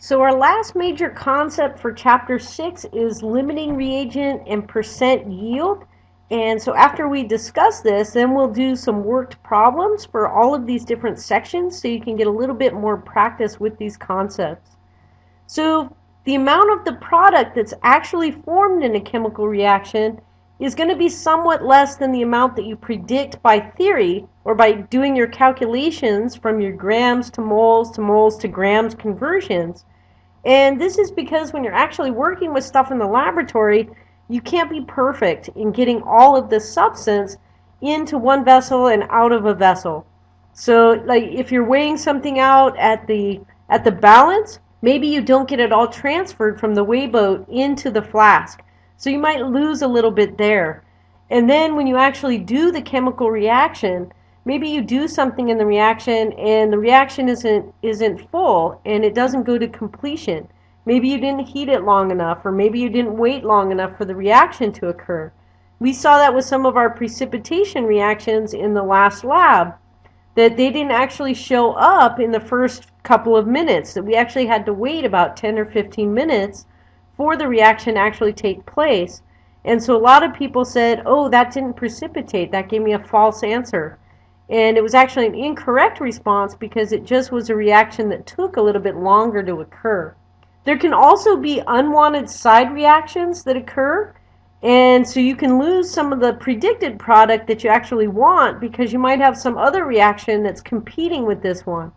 So our last major concept for chapter 6 is limiting reagent and percent yield. And so after we discuss this, then we'll do some worked problems for all of these different sections so you can get a little bit more practice with these concepts. So the amount of the product that's actually formed in a chemical reaction is going to be somewhat less than the amount that you predict by theory or by doing your calculations from your grams to moles to grams conversions. And this is because when you're actually working with stuff in the laboratory, you can't be perfect in getting all of this substance into one vessel and out of a vessel. So like if you're weighing something out at the balance, maybe you don't get it all transferred from the weigh boat into the flask. So you might lose a little bit there. And then when you actually do the chemical reaction, maybe you do something in the reaction and the reaction isn't full and it doesn't go to completion. Maybe you didn't heat it long enough, or maybe you didn't wait long enough for the reaction to occur. We saw that with some of our precipitation reactions in the last lab, that they didn't actually show up in the first couple of minutes, that we actually had to wait about 10 or 15 minutes for the reaction to actually take place. And so a lot of people said, oh, that didn't precipitate, that gave me a false answer. And it was actually an incorrect response because it just was a reaction that took a little bit longer to occur. There can also be unwanted side reactions that occur, and so you can lose some of the predicted product that you actually want because you might have some other reaction that's competing with this one.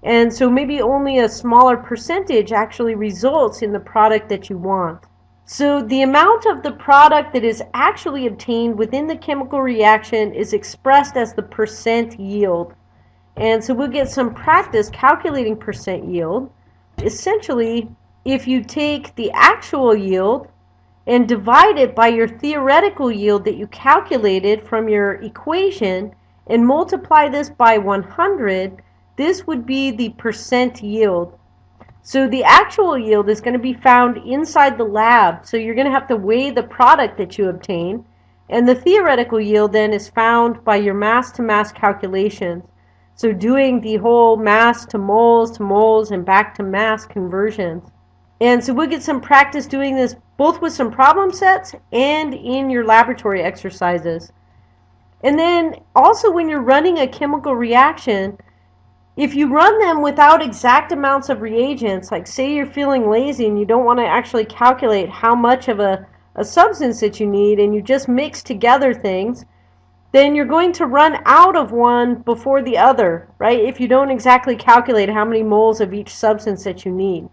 And so maybe only a smaller percentage actually results in the product that you want. So the amount of the product that is actually obtained within the chemical reaction is expressed as the percent yield. And so we'll get some practice calculating percent yield. Essentially, if you take the actual yield and divide it by your theoretical yield that you calculated from your equation and multiply this by 100, this would be the percent yield. So the actual yield is going to be found inside the lab, so you're going to have to weigh the product that you obtain, and the theoretical yield then is found by your mass-to-mass calculations. So doing the whole mass to moles and back to mass conversions. And so we'll get some practice doing this both with some problem sets and in your laboratory exercises. And then also when you're running a chemical reaction, if you run them without exact amounts of reagents, like say you're feeling lazy and you don't want to actually calculate how much of a substance that you need and you just mix together things, then you're going to run out of one before the other, right? If you don't exactly calculate how many moles of each substance that you need.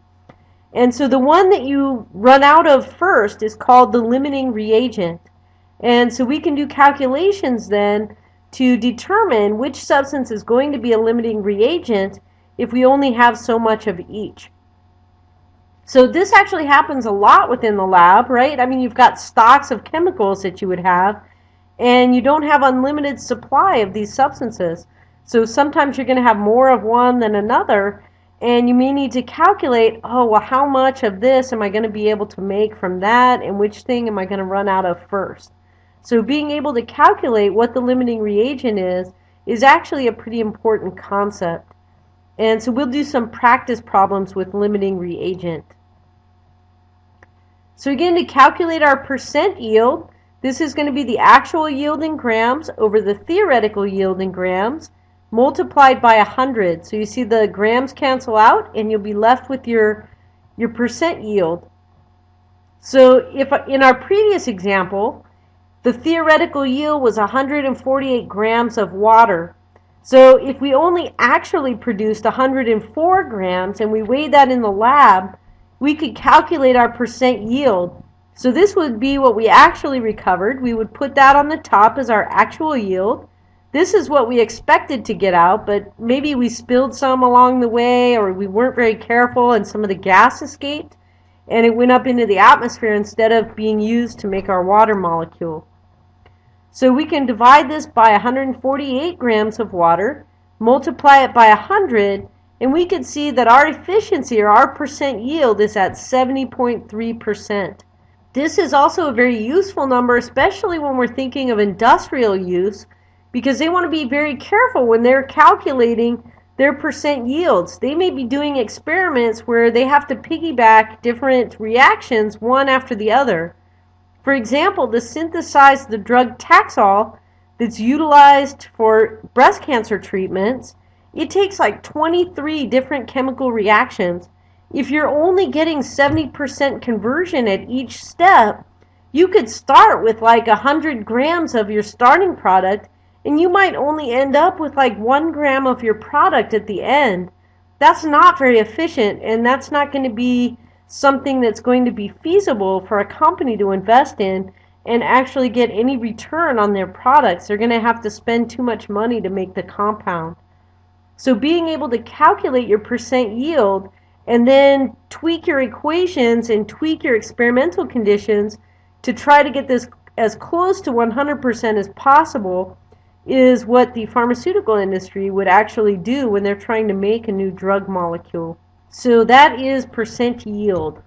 And so the one that you run out of first is called the limiting reagent. And so we can do calculations then to determine which substance is going to be a limiting reagent if we only have so much of each. So this actually happens a lot within the lab, right? I mean, you've got stocks of chemicals that you would have, and you don't have unlimited supply of these substances. So sometimes you're going to have more of one than another, and you may need to calculate, oh, well, how much of this am I going to be able to make from that, and which thing am I going to run out of first? So being able to calculate what the limiting reagent is actually a pretty important concept. And so we'll do some practice problems with limiting reagent. So again, to calculate our percent yield, this is going to be the actual yield in grams over the theoretical yield in grams multiplied by 100. So you see the grams cancel out and you'll be left with your percent yield. So if in our previous example, the theoretical yield was 148 grams of water. So if we only actually produced 104 grams and we weighed that in the lab, we could calculate our percent yield. So this would be what we actually recovered. We would put that on the top as our actual yield. This is what we expected to get out, but maybe we spilled some along the way, or we weren't very careful and some of the gas escaped and it went up into the atmosphere instead of being used to make our water molecule. So we can divide this by 148 grams of water, multiply it by 100, and we can see that our efficiency, or our percent yield, is at 70.3%. This is also a very useful number, especially when we're thinking of industrial use, because they want to be very careful when they're calculating their percent yields. They may be doing experiments where they have to piggyback different reactions one after the other. For example, to synthesize the drug Taxol that's utilized for breast cancer treatments, it takes like 23 different chemical reactions. If you're only getting 70% conversion at each step, you could start with like 100 grams of your starting product, and you might only end up with like 1 gram of your product at the end. That's not very efficient, and that's not going to be something that's going to be feasible for a company to invest in and actually get any return on their products. They're going to have to spend too much money to make the compound. So being able to calculate your percent yield and then tweak your equations and tweak your experimental conditions to try to get this as close to 100% as possible is what the pharmaceutical industry would actually do when they're trying to make a new drug molecule. So that is percent yield.